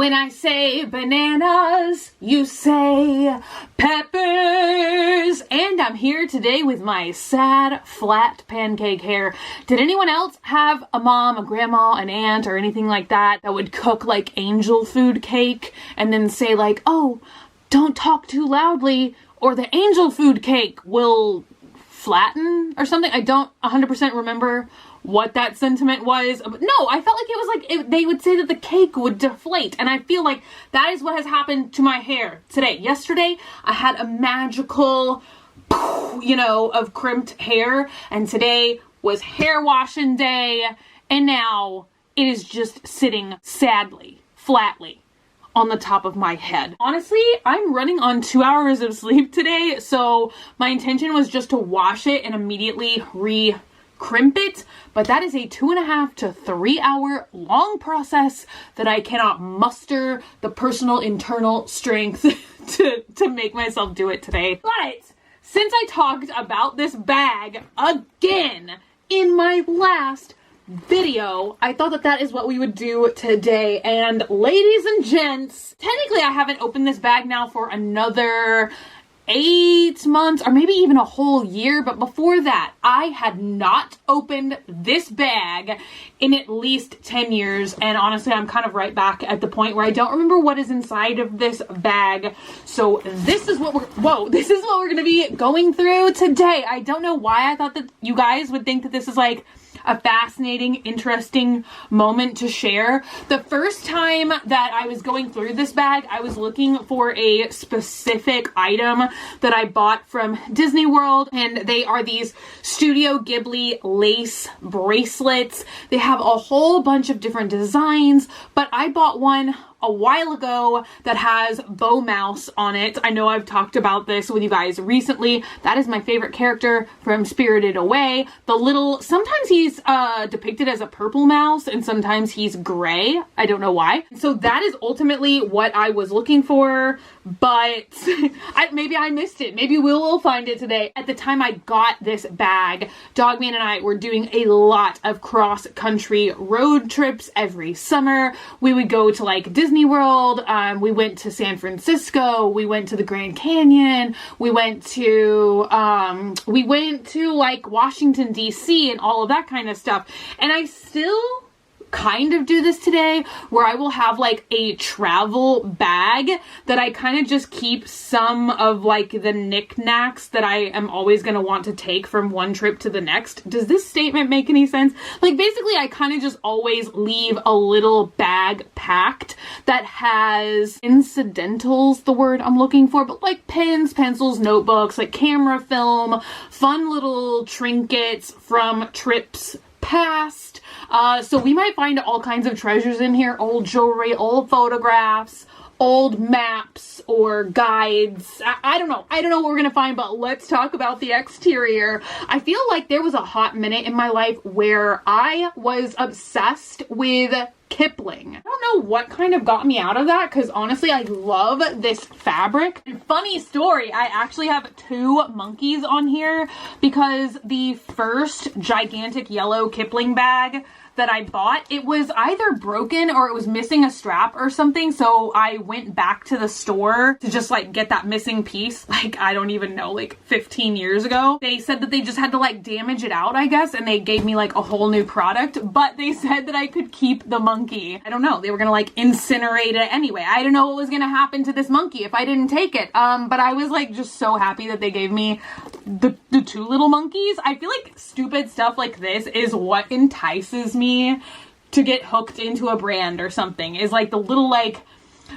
When I say bananas, you say peppers. And I'm here today with my sad, flat pancake hair. Did anyone else have a mom, a grandma, an aunt, or anything like that that would cook like angel food cake and then say like, oh, don't talk too loudly or the angel food cake will flatten or something? I don't 100% remember what that sentiment was. But no, I felt like it was like they would say that the cake would deflate, and I feel like that is what has happened to my hair today. Yesterday I had a magical, you know, of crimped hair, and today was hair washing day, and now it is just sitting sadly, flatly on the top of my head. Honestly, I'm running on 2 hours of sleep today, so my intention was just to wash it and immediately crimp it, but that is a 2.5 to 3 hour long process that I cannot muster the personal internal strength to make myself do it today. But since I talked about this bag again in my last video, I thought that that is what we would do today. And ladies and gents, technically I haven't opened this bag now for another 8 months or maybe even a whole year, but before that I had not opened this bag in at least 10 years, and honestly I'm kind of right back at the point where I don't remember what is inside of this bag. So this is what we're gonna be going through today. I don't know why I thought that you guys would think that this is like a fascinating, interesting moment to share. The first time that I was going through this bag, I was looking for a specific item that I bought from Disney World, and they are these Studio Ghibli lace bracelets. They have a whole bunch of different designs, but I bought one a while ago that has Bo Mouse on it. I know I've talked about this with you guys recently. That is my favorite character from Spirited Away. The little, sometimes he's depicted as a purple mouse and sometimes he's gray. I don't know why. So that is ultimately what I was looking for, but maybe I missed it. Maybe we'll find it today. At the time I got this bag, Dogman and I were doing a lot of cross-country road trips every summer. We would go to like Disney World, we went to San Francisco, we went to the Grand Canyon, we went to like Washington DC and all of that kind of stuff. And I still kind of do this today, where I will have like a travel bag that I kind of just keep some of like the knickknacks that I am always going to want to take from one trip to the next. Does this statement make any sense? Like basically I kind of just always leave a little bag packed that has incidentals, the word I'm looking for, but like pens, pencils, notebooks, like camera film, fun little trinkets from trips past. So we might find all kinds of treasures in here, old jewelry, old photographs, old maps or guides. I don't know what we're gonna find, but let's talk about the exterior. I feel like there was a hot minute in my life where I was obsessed with Kipling. I don't know what kind of got me out of that, because honestly I love this fabric. And funny story, I actually have 2 monkeys on here because the first gigantic yellow Kipling bag that I bought, it was either broken or it was missing a strap or something, so I went back to the store to just like get that missing piece, like I don't even know, like 15 years ago. They said that they just had to like damage it out, I guess, and they gave me like a whole new product, but they said that I could keep the monkey. I don't know, they were gonna like incinerate it anyway. I don't know what was gonna happen to this monkey if I didn't take it, but I was like just so happy that they gave me the 2 little monkeys. I feel like stupid stuff like this is what entices me to get hooked into a brand or something, is like the little like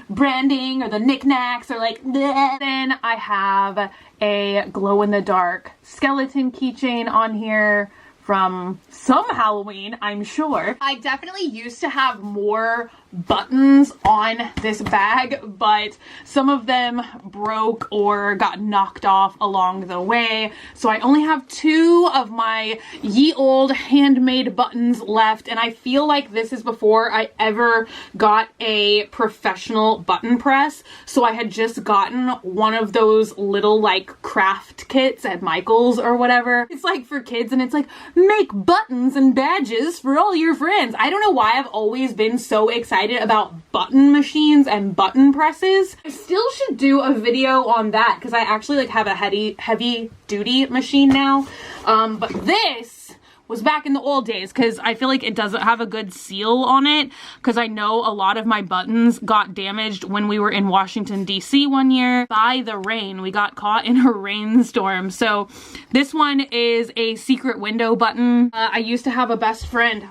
branding or the knickknacks or like bleh. Then I have a glow-in-the-dark skeleton keychain on here from some Halloween, I'm sure. I definitely used to have more buttons on this bag, but some of them broke or got knocked off along the way, so I only have 2 of my ye old handmade buttons left, and I feel like this is before I ever got a professional button press. So I had just gotten one of those little like craft kits at Michael's or whatever. It's like for kids, and it's like make buttons and badges for all your friends. I don't know why I've always been so excited excited about button machines and button presses. I still should do a video on that because I actually like have a heavy duty machine now. But this was back in the old days because I feel like it doesn't have a good seal on it, because I know a lot of my buttons got damaged when we were in Washington DC one year by the rain. We got caught in a rainstorm. So this one is a secret window button. I used to have a best friend.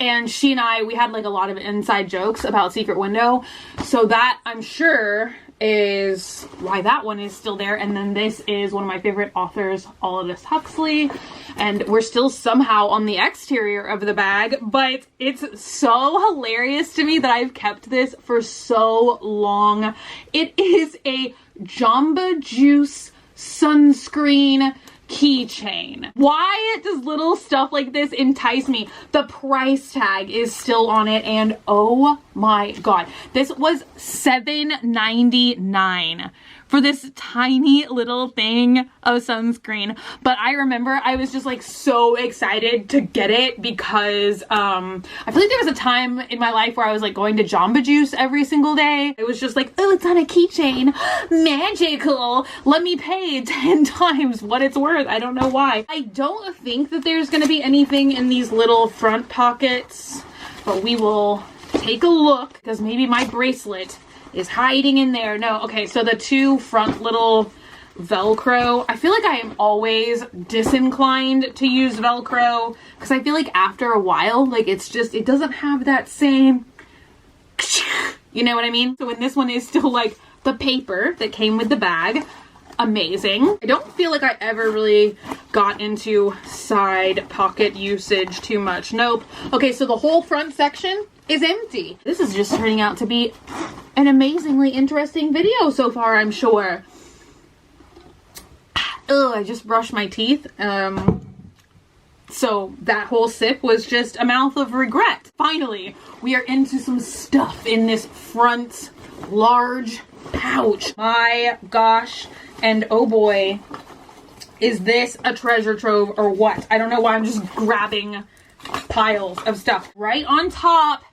And she and I, we had like a lot of inside jokes about secret window. So that, I'm sure, is why that one is still there. And then this is one of my favorite authors, Aldous Huxley, and we're still somehow on the exterior of the bag, but it's so hilarious to me that I've kept this for so long. It is a Jamba Juice sunscreen keychain. Why does little stuff like this entice me? The price tag is still on it, and oh my god, this was $7.99 for this tiny little thing of sunscreen. But I remember I was just like so excited to get it because I feel like there was a time in my life where I was like going to Jamba Juice every single day. It was just like, oh, it's on a keychain, magical, let me pay 10 times what it's worth. I don't know why. I don't think that there's gonna be anything in these little front pockets, but we will take a look because maybe my bracelet is hiding in there. No, okay, so the two front little Velcro, I feel like I am always disinclined to use Velcro because I feel like after a while, like it's just, it doesn't have that same, you know what I mean? So when this one is still like the paper that came with the bag, amazing. I don't feel like I ever really got into side pocket usage too much. Nope. Okay, so the whole front section is empty. This is just turning out to be an amazingly interesting video so far, I'm sure. Ugh, I just brushed my teeth. So that whole sip was just a mouth of regret. Finally, we are into some stuff in this front large pouch. My gosh, and oh boy, is this a treasure trove or what? I don't know why I'm just grabbing piles of stuff. Right on top,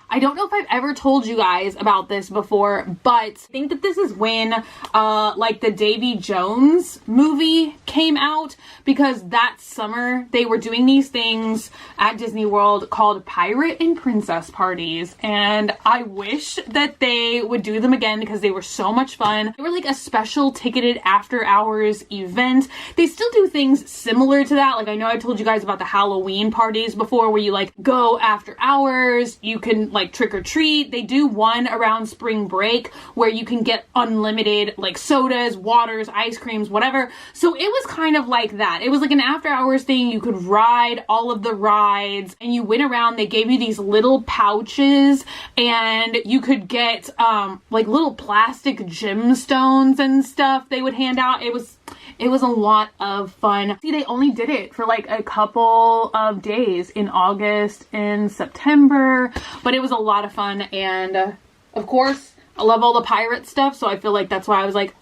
I don't know if I've ever told you guys about this before, but I think that this is when like the Davy Jones movie came out, because that summer they were doing these things at Disney World called pirate and princess parties, and I wish that they would do them again because they were so much fun. They were like a special ticketed after hours event. They still do things similar to that. Like I know I told you guys about the Halloween parties before where you like go after hours, you can like trick or treat. They do one around spring break where you can get unlimited like sodas, waters, ice creams, whatever. So it was kind of like that. It was like an after hours thing. You could ride all of the rides and you went around. They gave you these little pouches and you could get like little plastic gemstones and stuff they would hand out. It was a lot of fun. See, they only did it for like a couple of days in August and September, but it was a lot of fun. And of course, I love all the pirate stuff, so I feel like that's why I was like,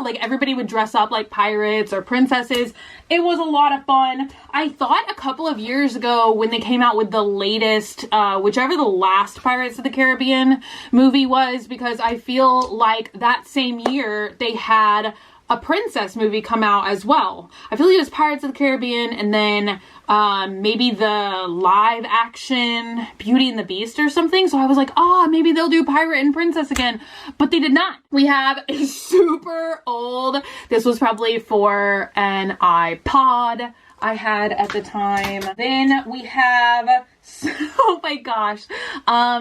like everybody would dress up like pirates or princesses. It was a lot of fun. I thought a couple of years ago when they came out with the latest, whichever the last Pirates of the Caribbean movie was, because I feel like that same year they had a princess movie come out as well. I feel like it was Pirates of the Caribbean and then maybe the live action Beauty and the Beast or something. So I was like, maybe they'll do pirate and princess again, but they did not. We have a super old, this was probably for an iPod I had at the time. Then we have, oh my gosh,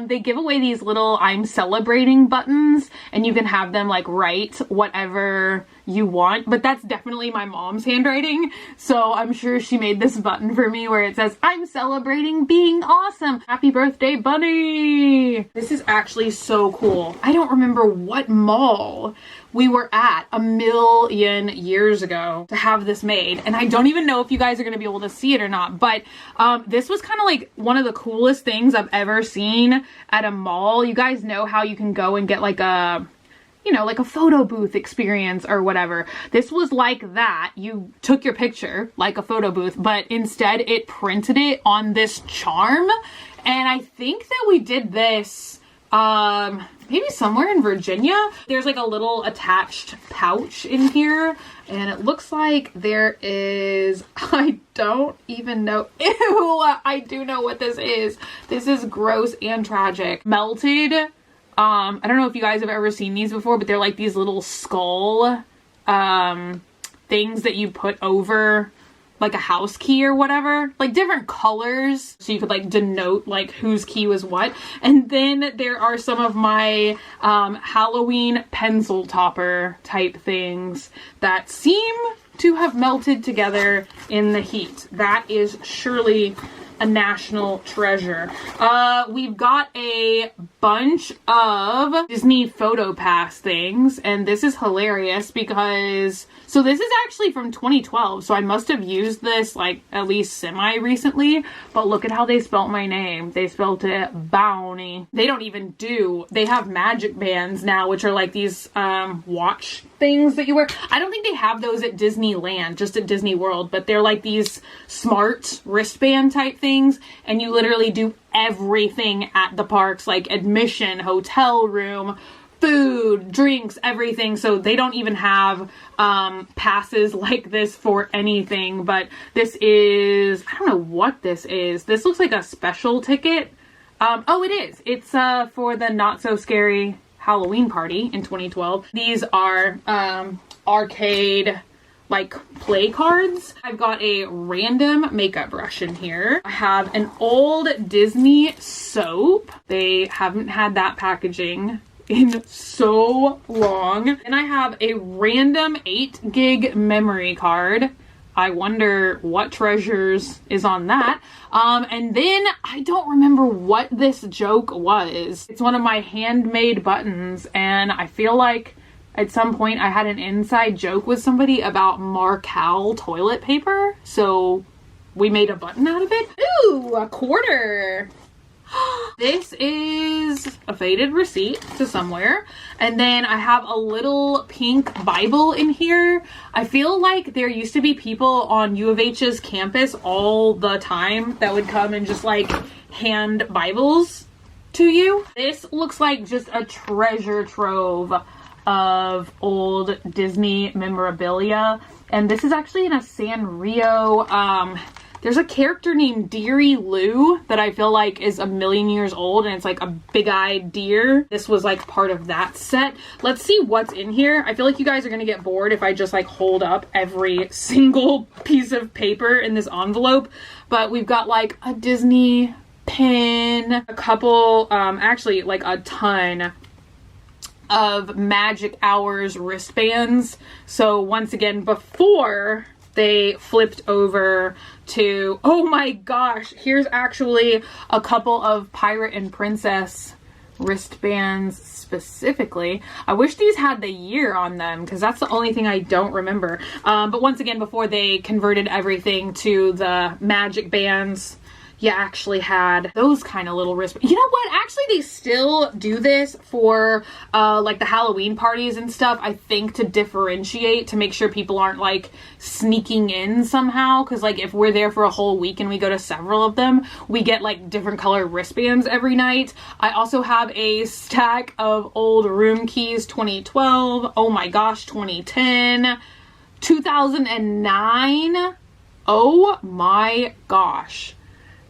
they give away these little I'm celebrating buttons and you can have them like write whatever you want, but that's definitely my mom's handwriting, so I'm sure she made this button for me where it says I'm celebrating being awesome, happy birthday bunny. This is actually so cool. I don't remember what mall we were at a million years ago to have this made, and I don't even know if you guys are going to be able to see it or not, but this was kind of like one of the coolest things I've ever seen at a mall. You guys know how you can go and get like a, you know, like a photo booth experience or whatever. This was like that. You took your picture like a photo booth, but instead it printed it on this charm And I think that we did this maybe somewhere in Virginia. There's like a little attached pouch in here, and it looks like there is, I don't even know. Ew, I do know what this is. This is gross and tragic. Melted, I don't know if you guys have ever seen these before, but they're like these little skull things that you put over like a house key or whatever, like different colors, so you could like denote like whose key was what. And then there are some of my Halloween pencil topper type things that seem to have melted together in the heat. That is surely a national treasure. We've got a bunch of Disney photo pass things, and this is hilarious because, so this is actually from 2012, so I must have used this like at least semi recently, but look at how they spelt my name. They spelt it Bounty. They don't even do, they have magic bands now, which are like these watch things that you wear. I don't think they have those at Disneyland, just at Disney World, but they're like these smart wristband type things, and you literally do everything at the parks, like admission, hotel room, food, drinks, everything. So they don't even have passes like this for anything, but this is, I don't know what this is. This looks like a special ticket. Oh, it is. It's for the Not So Scary Halloween party in 2012. These are arcade like play cards. I've got a random makeup brush in here. I have an old Disney soap. They haven't had that packaging in so long. And I have a random 8 gig memory card. I wonder what treasures is on that. And then I don't remember what this joke was. It's one of my handmade buttons, and I feel like at some point I had an inside joke with somebody about Marcal toilet paper, so we made a button out of it. Ooh, a quarter. This is a faded receipt to somewhere. And then I have a little pink Bible in here. I feel like there used to be people on U of H's campus all the time that would come and just like hand Bibles to you. This looks like just a treasure trove of old Disney memorabilia. And this is actually in a Sanrio, there's a character named Deary Lou that I feel like is a million years old, and it's like a big-eyed deer. This was like part of that set. Let's see what's in here. I feel like you guys are gonna get bored if I just like hold up every single piece of paper in this envelope, but we've got like a Disney pin, a couple, actually like a ton of Magic Hours wristbands. So once again, before they flipped over to, oh my gosh, here's actually a couple of Pirate and Princess wristbands specifically. I wish these had the year on them because that's the only thing I don't remember. But once again, before they converted everything to the magic bands, you actually had those kind of little wristbands. You know what? Actually, they still do this for like the Halloween parties and stuff, I think, to differentiate, to make sure people aren't like sneaking in somehow. Because like if we're there for a whole week and we go to several of them, we get like different color wristbands every night. I also have a stack of old room keys, 2012. Oh my gosh, 2010, 2009. Oh my gosh.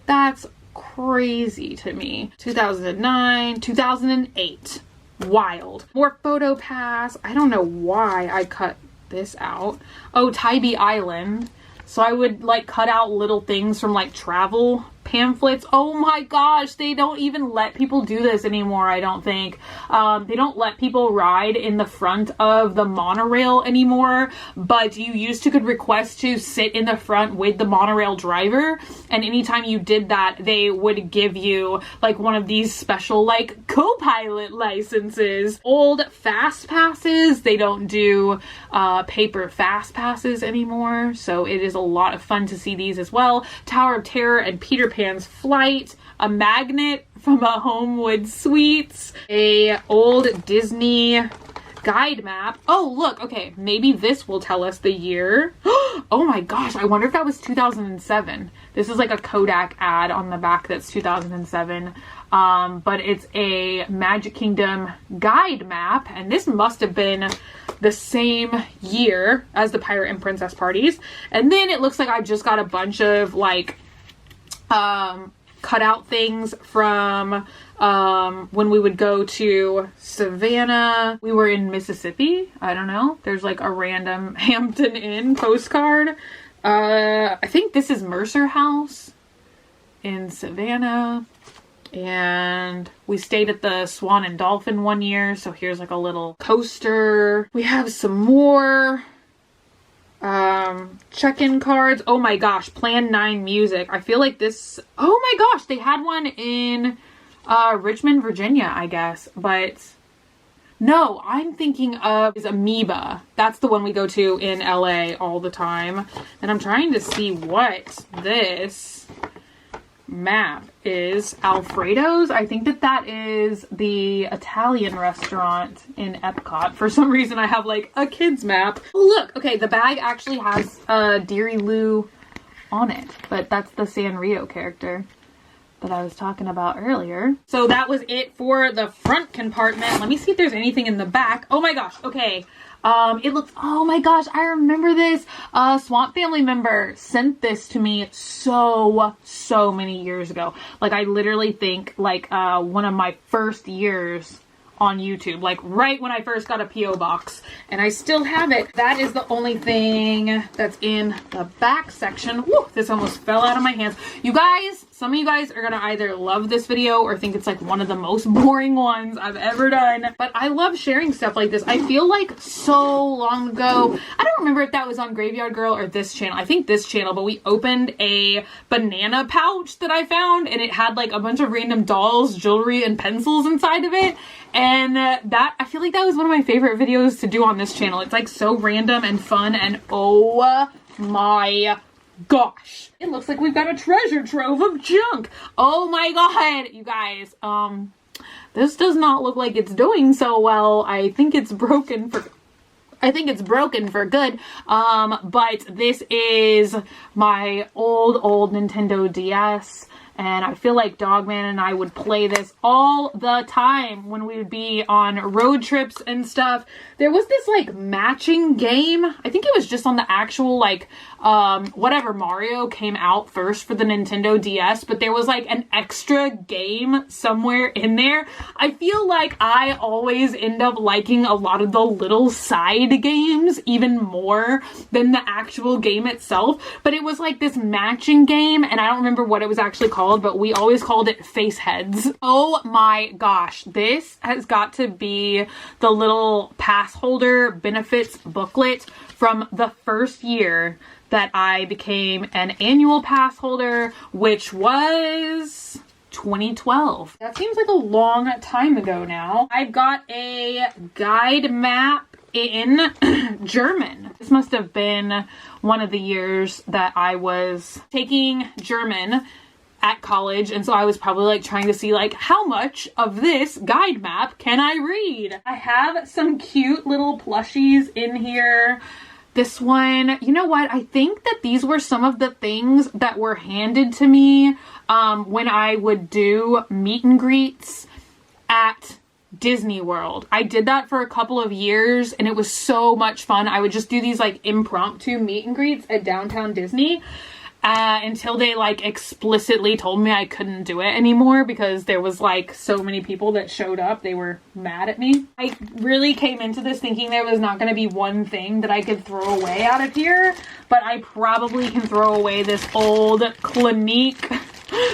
That's crazy to me. 2009, 2008. Wild. More photo pass. I don't know why I cut this out. Oh, Tybee Island. So I would like cut out little things from like travel pamphlets. Oh my gosh, they don't even let people do this anymore, I don't think. They don't let people ride in the front of the monorail anymore, but you used to could request to sit in the front with the monorail driver, and anytime you did that, they would give you like one of these special like co-pilot licenses. Old fast passes, they don't do paper fast passes anymore, so it is a lot of fun to see these as well. Tower of Terror and Peter Pan's Flight, a magnet from a Homewood Suites, a old Disney guide map. Oh, look, okay, maybe this will tell us the year. Oh my gosh, I wonder if that was 2007. This is like a Kodak ad on the back that's 2007. But it's a Magic Kingdom guide map, and this must have been the same year as the Pirate and Princess parties. And then it looks like I just got a bunch of like cutout things from when we would go to Savannah. We were in Mississippi. I don't know. There's like a random Hampton Inn postcard. I think this is Mercer House in Savannah. And we stayed at the Swan and Dolphin one year. So here's like a little coaster. We have some more check-in cards. Oh my gosh, Plan 9 music. I feel like this, oh my gosh, they had one in Richmond, Virginia, I guess. But no, I'm thinking of is Amoeba. That's the one we go to in LA all the time. And I'm trying to see what this map is. Alfredo's. I think that is the Italian restaurant in Epcot. For some reason I have like a kids map. Oh look, okay, the bag actually has Deary Lou on it, but that's the Sanrio character that I was talking about earlier. So that was it for the front compartment. Let me see if there's anything in the back. Oh my gosh, okay. It looks, oh my gosh, I remember this. Swamp family member sent this to me so many years ago. Like I literally think like one of my first years on YouTube, like right when I first got a PO box, and I still have it. That is the only thing that's in the back section. Woo, this almost fell out of my hands. You guys, some of you guys are gonna either love this video or think it's like one of the most boring ones I've ever done, but I love sharing stuff like this. I feel like so long ago, I don't remember if that was on Graveyard Girl or this channel. I think this channel, but we opened a banana pouch that I found, and it had like a bunch of random dolls, jewelry, and pencils inside of it. And that, I feel like that was one of my favorite videos to do on this channel. It's like so random and fun, and oh my gosh. It looks like we've got a treasure trove of junk. Oh my god, you guys. This does not look like it's doing so well. I think it's broken for good. But this is my old Nintendo DS. And I feel like Dogman and I would play this all the time when we would be on road trips and stuff. There was this like matching game. I think it was just on the actual like whatever Mario came out first for the Nintendo DS, but there was like an extra game somewhere in there. I feel like I always end up liking a lot of the little side games even more than the actual game itself. But it was like this matching game, and I don't remember what it was actually called, but we always called it Face Heads. Oh my gosh, this has got to be the little pass holder benefits booklet from the first year that I became an annual pass holder, which was 2012. That seems like a long time ago now. I've got a guide map in German. This must have been one of the years that I was taking German at college, and so I was probably like trying to see like how much of this guide map can I read. I have some cute little plushies in here. This one, you know what? I think that these were some of the things that were handed to me when I would do meet and greets at Disney World. I did that for a couple of years, and it was so much fun. I would just do these like impromptu meet and greets at Downtown Disney until they like explicitly told me I couldn't do it anymore because there was like so many people that showed up. They were mad at me. I really came into this thinking there was not going to be one thing that I could throw away out of here, but I probably can throw away this old Clinique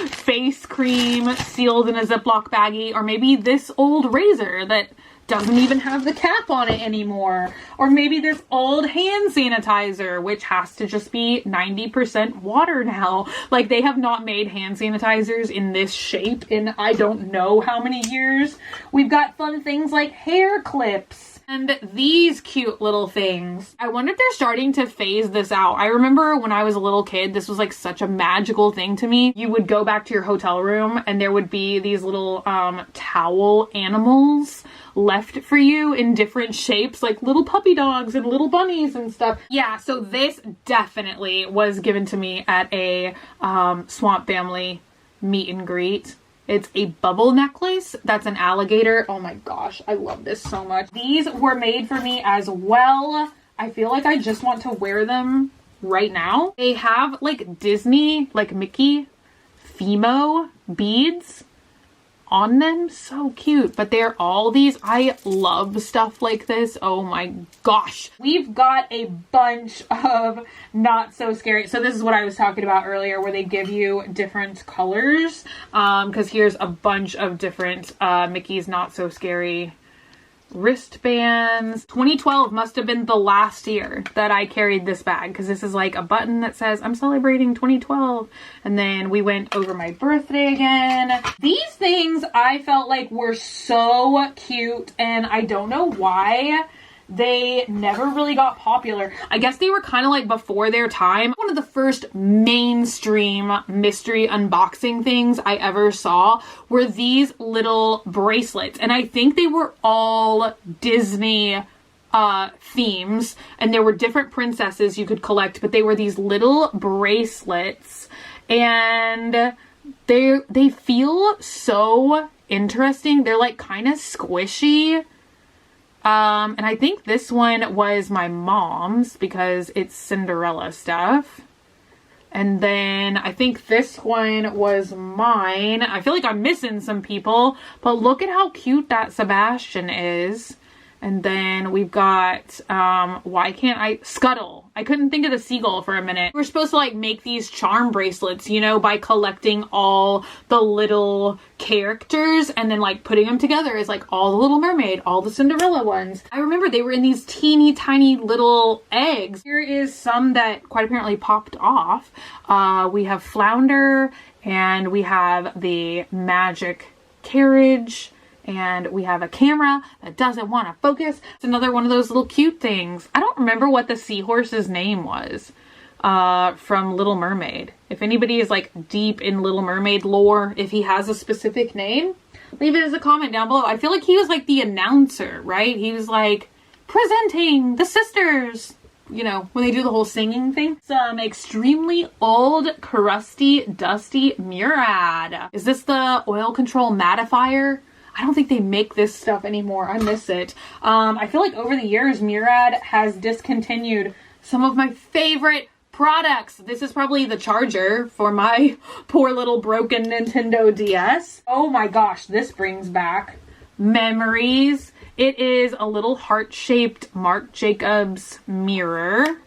face cream sealed in a Ziploc baggie, or maybe this old razor that doesn't even have the cap on it anymore, or maybe this old hand sanitizer, which has to just be 90% water now. Like, they have not made hand sanitizers in this shape in I don't know how many years. We've got fun things like hair clips and these cute little things. I wonder if they're starting to phase this out. I remember when I was a little kid, this was like such a magical thing to me. You would go back to your hotel room and there would be these little towel animals, left for you in different shapes, like little puppy dogs and little bunnies and stuff. Yeah, so this definitely was given to me at a Swamp Family meet and greet. It's a bubble necklace that's an alligator. Oh my gosh, I love this so much. These were made for me as well. I feel like I just want to wear them right now. They have like Disney, like Mickey Fimo beads on them. So cute. But they're all these. I love stuff like this. Oh my gosh. We've got a bunch of not so scary. So this is what I was talking about earlier, where they give you different colors. Because here's a bunch of different Mickey's Not So Scary wristbands. 2012 must have been the last year that I carried this bag, because this is like a button that says I'm celebrating 2012, and then we went over my birthday again. These things I felt like were so cute, and I don't know why they never really got popular. I guess they were kind of like before their time. One of the first mainstream mystery unboxing things I ever saw were these little bracelets. And I think they were all Disney themes. And there were different princesses you could collect, but they were these little bracelets. And they feel so interesting. They're like kind of squishy. And I think this one was my mom's because it's Cinderella stuff. And then I think this one was mine. I feel like I'm missing some people, but look at how cute that Sebastian is. And then we've got, why can't I? Scuttle. I couldn't think of the seagull for a minute. We're supposed to like make these charm bracelets, you know, by collecting all the little characters and then like putting them together as like all the Little Mermaid, all the Cinderella ones. I remember they were in these teeny tiny little eggs. Here is some that quite apparently popped off. We have Flounder, and we have the magic carriage, and we have a camera that doesn't want to focus. It's another one of those little cute things. I don't remember what the seahorse's name was from Little Mermaid. If anybody is like deep in Little Mermaid lore, if he has a specific name, leave it as a comment down below. I feel like he was like the announcer, right? He was like presenting the sisters, you know, when they do the whole singing thing. Some extremely old, crusty, dusty Murad. Is this the oil control mattifier? I don't think they make this stuff anymore. I miss it. I feel like over the years, Murad has discontinued some of my favorite products. This is probably the charger for my poor little broken Nintendo DS. Oh my gosh, this brings back memories. It is a little heart-shaped Marc Jacobs mirror.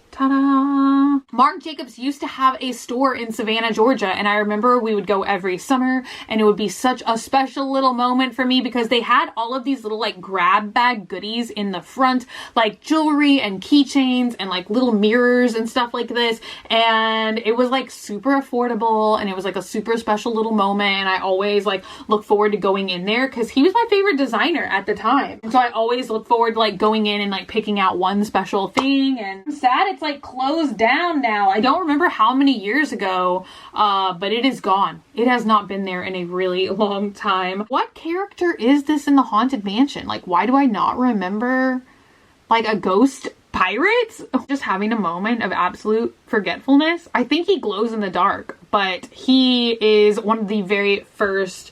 Ta-da! Marc Jacobs used to have a store in Savannah, Georgia, and I remember we would go every summer, and it would be such a special little moment for me because they had all of these little like grab bag goodies in the front, like jewelry and keychains and like little mirrors and stuff like this, and it was like super affordable, and it was like a super special little moment, and I always like look forward to going in there because he was my favorite designer at the time, and so I always look forward to like going in and like picking out one special thing. And I'm sad it's like closed down now. I don't remember how many years ago, but it is gone. It has not been there in a really long time. What character is this in the Haunted Mansion? Like, why do I not remember like a ghost pirate? Just having a moment of absolute forgetfulness. I think he glows in the dark, but he is one of the very first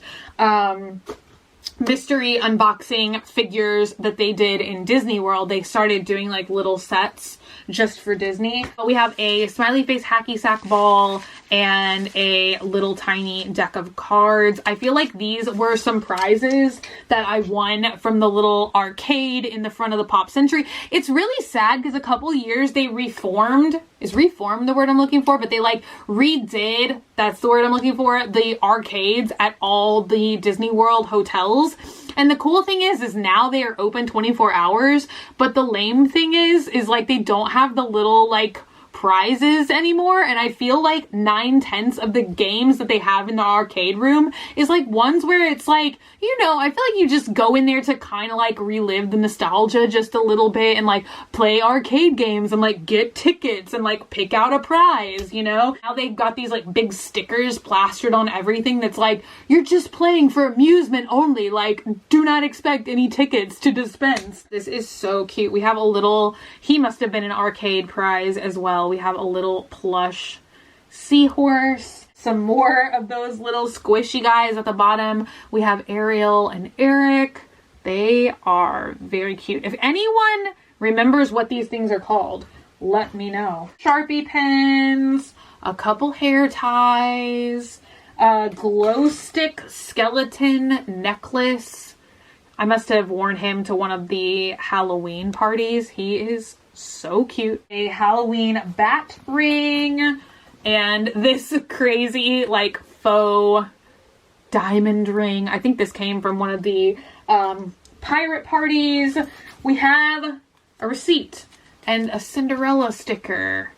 mystery unboxing figures that they did in Disney World. They started doing like little sets just for Disney. But we have a smiley face hacky sack ball and a little tiny deck of cards. I feel like these were some prizes that I won from the little arcade in the front of the Pop Century. It's really sad because a couple years they reformed. Is reformed the word I'm looking for? But they like redid, that's the word I'm looking for, the arcades at all the Disney World hotels. And the cool thing is now they are open 24 hours. But the lame thing is like they don't have the little like prizes anymore, and I feel like 9/10 of the games that they have in the arcade room is like ones where it's like, you know, I feel like you just go in there to kind of like relive the nostalgia just a little bit and like play arcade games and like get tickets and like pick out a prize, you know? Now they've got these like big stickers plastered on everything that's like, you're just playing for amusement only, like do not expect any tickets to dispense. This is so cute. We have a little, he must have been an arcade prize as well. We have a little plush seahorse, some more of those little squishy guys at the bottom. We have Ariel and Eric. They are very cute. If anyone remembers what these things are called, let me know. Sharpie pens, a couple hair ties, a glow stick skeleton necklace. I must have worn him to one of the Halloween parties. He is so cute. A Halloween bat ring and this crazy like faux diamond ring. I think this came from one of the pirate parties. We have a receipt and a Cinderella sticker.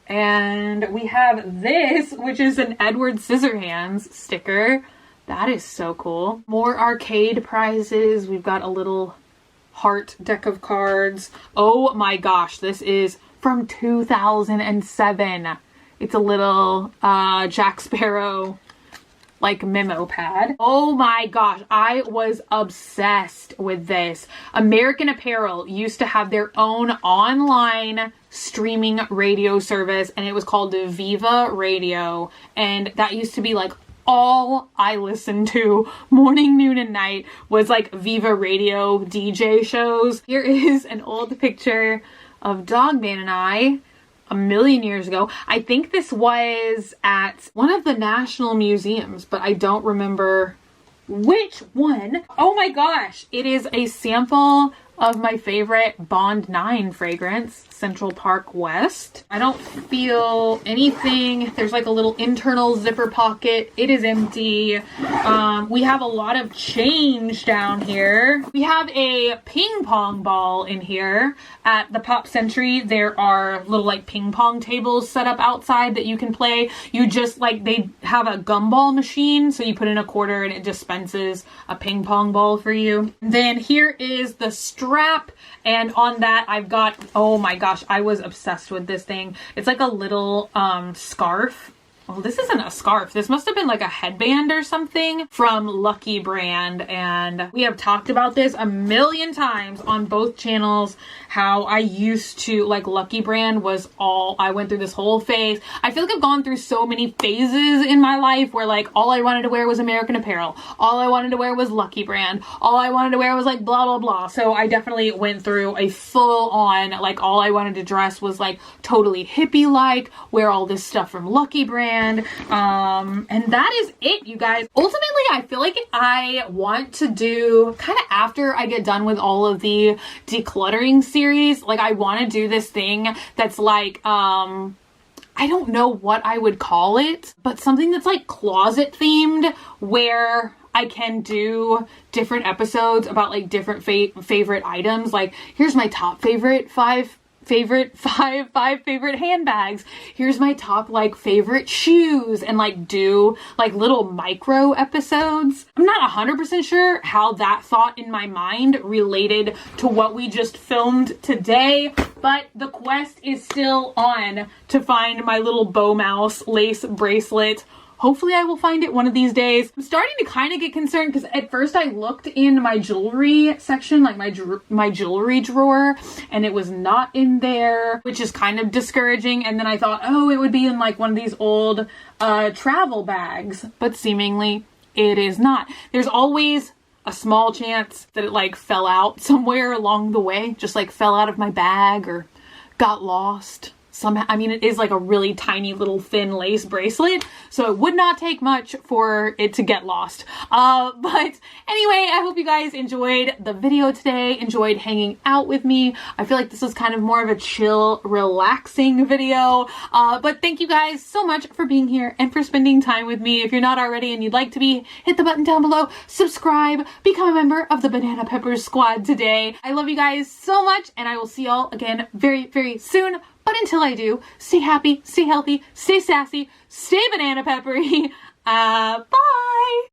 And we have this, which is an Edward Scissorhands sticker. That is so cool. More arcade prizes. We've got a little heart deck of cards. Oh my gosh, this is from 2007. It's a little Jack Sparrow like memo pad. Oh my gosh, I was obsessed with this. American Apparel used to have their own online streaming radio service, and it was called Viva Radio, and that used to be like all I listened to morning, noon, and night was like Viva Radio DJ shows. Here is an old picture of Dogman and I a million years ago. I think this was at one of the national museums, but I don't remember which one. Oh my gosh, it is a sample of my favorite Bond 9 fragrance, Central Park West. I don't feel anything. There's like a little internal zipper pocket. It is empty. We have a lot of change down here. We have a ping pong ball in here. At the Pop Century, there are little like ping pong tables set up outside that you can play. You just like, they have a gumball machine, so you put in a quarter and it dispenses a ping pong ball for you. Then here is the strap, and on that I've got, oh my gosh, I was obsessed with this thing. It's like a little scarf. Oh, this isn't a scarf. This must have been like a headband or something from Lucky Brand, and we have talked about this a million times on both channels, how I used to like Lucky Brand was all, I went through this whole phase. I feel like I've gone through so many phases in my life where like all I wanted to wear was American Apparel. All I wanted to wear was Lucky Brand. All I wanted to wear was like blah, blah, blah. So I definitely went through a full on, like all I wanted to dress was like totally hippie-like, wear all this stuff from Lucky Brand. And that is it, you guys. Ultimately, I feel like I want to do kind of after I get done with all of the decluttering series, like I want to do this thing that's like, I don't know what I would call it, but something that's like closet themed, where I can do different episodes about like different favorite items. Like, here's my top five favorite handbags. Here's my top like favorite shoes, and like do like little micro episodes. I'm not 100% sure how that thought in my mind related to what we just filmed today, but the quest is still on to find my little bow mouse lace bracelet. Hopefully I will find it one of these days. I'm starting to kind of get concerned because at first I looked in my jewelry section, like my jewelry drawer, and it was not in there, which is kind of discouraging. And then I thought, oh, it would be in like one of these old travel bags, but seemingly it is not. There's always a small chance that it like fell out somewhere along the way, just like fell out of my bag or got lost. Somehow, I mean, it is like a really tiny little thin lace bracelet, so it would not take much for it to get lost. But anyway, I hope you guys enjoyed the video today, enjoyed hanging out with me. I feel like this was kind of more of a chill, relaxing video. But thank you guys so much for being here and for spending time with me. If you're not already and you'd like to be, hit the button down below, subscribe, become a member of the Banana Peppers Squad today. I love you guys so much, and I will see y'all again very, very soon. Bye! But until I do, stay happy, stay healthy, stay sassy, stay banana peppery. Bye!